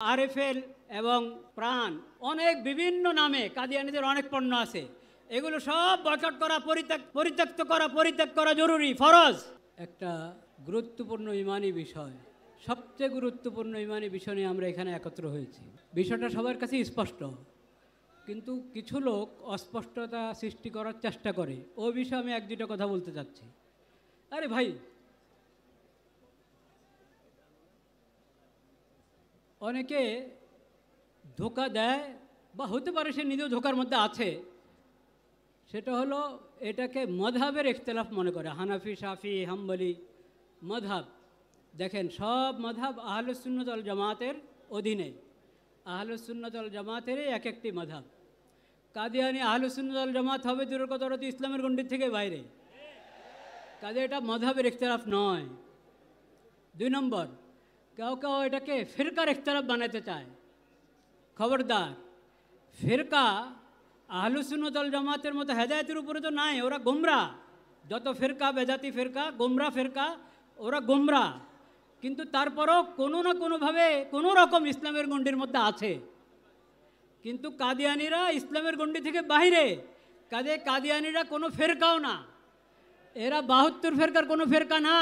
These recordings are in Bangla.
আরএফএল এবং প্রাণ অনেক বিভিন্ন নামে কাদিয়ানীদের অনেক পণ্য আছে। এগুলো সব বয়কট করা, পরিত্যাগ করা জরুরি, ফরজ। একটা গুরুত্বপূর্ণ ইমানি বিষয়, সবচেয়ে গুরুত্বপূর্ণ ইমানি বিষয় নিয়ে আমরা এখানে একত্র হয়েছি। বিষয়টা সবার কাছে স্পষ্ট, কিন্তু কিছু লোক অস্পষ্টতা সৃষ্টি করার চেষ্টা করে। ওই বিষয়ে আমি এক দুটো কথা বলতে চাচ্ছি। আরে ভাই, অনেকে ধোকা দেয়, বা হতে পারে সে নিজেও ধোকার মধ্যে আছে। সেটা হলো এটাকে মযহাবের ইখতিলাফ মনে করে। হানাফি, শাফি, হাম্বলি মযহাব, দেখেন সব মযহাব আহলুস সুন্নাত ওয়াল জামাতের অধীনে। আহলুস সুন্নাত ওয়াল জামাতেরই এক একটি মযহাব। কাদিয়ানী আহলুস সুন্নাত ওয়াল জামাত হবে দূরের কথা, ওরা তো ইসলামের গণ্ডির থেকে বাইরে। কাজে এটা মযহাবের ইখতিলাফ নয়। 2 নম্বর, কেউ কেউ এটাকে ফিরকার ইখতিলাফ বানাতে চায়। খবরদার, ফিরকা আহলুস সুন্নাত ওয়াল জামাতের মতো হেদায়েতের উপরে তো নাই, ওরা গোমরা। যত ফিরকা, বেদাতি ফিরকা, গোমরা ফিরকা, ওরা গোমরা। কিন্তু তারপরও কোনো না কোনোভাবে কোনো রকম ইসলামের গণ্ডির মধ্যে আছে। কিন্তু কাদিয়ানীরা ইসলামের গণ্ডি থেকে বাইরে। কাজে কাদিয়ানীরা কোনো ফেরকাও না, এরা 72 ফেরকার কোনো ফেরকা না,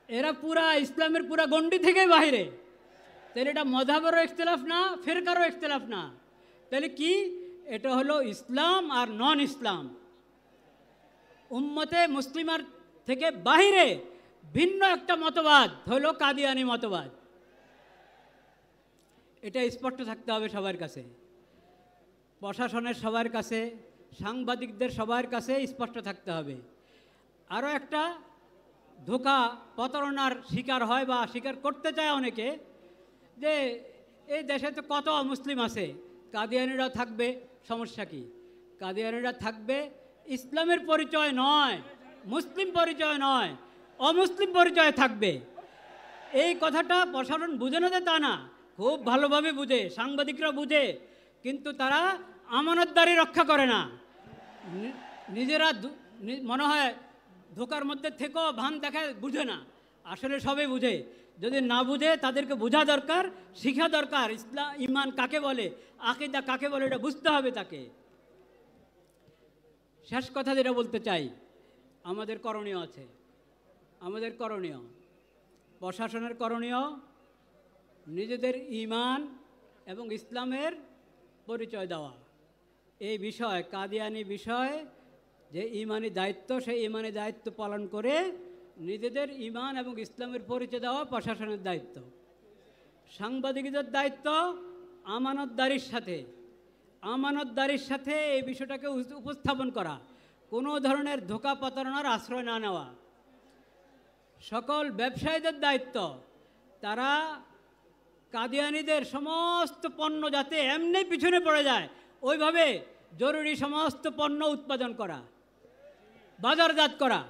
এরা পুরা ইসলামের পুরা গণ্ডি থেকে বাইরে। তাহলে এটা মযহাবেরও ইখতিলাফ না, ফেরকারও ইখতিলাফ না। তাহলে কি? এটা হলো ইসলাম আর নন ইসলাম, উম্মতে মুসলিমার থেকে বাহিরে ভিন্ন একটা মতবাদ হলো কাদিয়ানী মতবাদ। এটা স্পষ্ট থাকতে হবে সবার কাছে, প্রশাসনের সবার কাছে, সাংবাদিকদের সবার কাছে স্পষ্ট থাকতে হবে। আরও একটা ধোঁকা, প্রতারণার শিকার হয় বা স্বীকার করতে চায় অনেকে, যে এই দেশে তো কত মুসলিম আছে, কাদিয়ানীরা থাকবে, সমস্যা কি? কাদিয়ানীরা থাকবে ইসলামের পরিচয় নয়, মুসলিম পরিচয় নয়, অমুসলিম পরিচয় থাকবে। এই কথাটা প্রশাসন বুঝে না যে তা না, খুব ভালোভাবে বুঝে, সাংবাদিকরা বুঝে, কিন্তু তারা আমানতদারি রক্ষা করে না। নিজেরা মনে হয় ধোকার মধ্যে থেকেও ভান দেখায়, বুঝে না। আসলে সবাই বুঝে। যদি না বুঝে তাদেরকে বোঝা দরকার, শিখা দরকার। ইসলাম, ইমান কাকে বলে, আকীদা কাকে বলে, এটা বুঝতে হবে তাকে। শেষ কথা যেটা বলতে চাই, আমাদের করণীয় আছে। আমাদের করণীয়, প্রশাসনের করণীয়, নিজেদের ঈমান এবং ইসলামের পরিচয় দেওয়া। এই বিষয়, কাদিয়ানী বিষয় যে ঈমানি দায়িত্ব, সেই ঈমানি দায়িত্ব পালন করে নিজেদের ঈমান এবং ইসলামের পরিচয় দেওয়া প্রশাসনের দায়িত্ব। সাংবাদিকদের দায়িত্ব আমানতদারির সাথে এই বিষয়টাকে উপস্থাপন করা, কোনো ধরনের ধোঁকা প্রতারণার আশ্রয় না নেওয়া। সকল ব্যবসায়ীদের দায়িত্ব, তারা কাদিয়ানীদের সমস্ত পণ্য যাতে এমনি পিছনে পড়ে যায়, ওইভাবে জরুরি সমস্ত পণ্য উৎপাদন করা, বাজারজাত করা।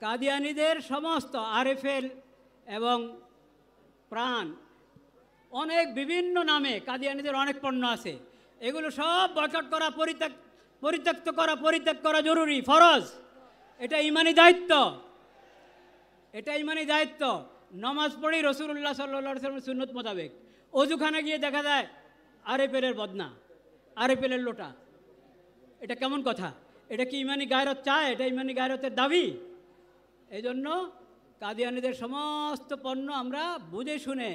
কাদিয়ানীদের সমস্ত আরএফএল এবং প্রাণ অনেক বিভিন্ন নামে কাদিয়ানীদের অনেক পণ্য আছে। এগুলো সব বয়কট করা, পরিত্যাগ করা জরুরি, ফরজ। এটা ইমানি দায়িত্ব, এটা ইমানি দায়িত্ব। নমাজ পড়ি রাসূলুল্লাহ সাল্লাল্লাহু আলাইহি ওয়াসাল্লামের সুন্নত মোতাবেক, অজুখানে গিয়ে দেখা যায় আরএফএলের বদনা, আরএফএলের লোটা। এটা কেমন কথা? এটা কি ইমানি গায়রত চায়? এটা ইমানি গায়রতের দাবি? এই জন্য কাদিয়ানীদের সমস্ত পণ্য আমরা বুঝে শুনে,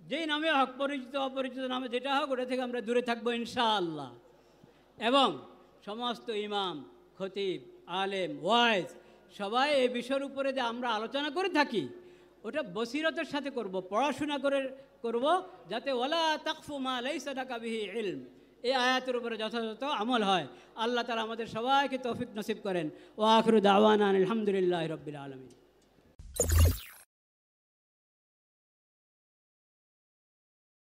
যেই নামে হক, পরিচিত অপরিচিত নামে যেটা হোক, ওটা থেকে আমরা দূরে থাকবো ইনশাআল্লাহ। এবং সমস্ত ইমাম, খতিব, আলেম, ওয়াইজ সবাই এই বিষয়ের উপরে যে আমরা আলোচনা করে থাকি, ওটা বসিরতের সাথে করব, পড়াশোনা করে করব, যাতে ওয়ালা তাকফু মা লাইসা লাকা বিহি ইলম, এই আয়াতের উপরে যথাযথ আমল হয়। আল্লাহ তাআলা আমাদের সবাইকে তৌফিক নসিব করেন। ওয়া আখিরু দাওয়ানা আলহামদুলিল্লাহি রাব্বিল আলামিন।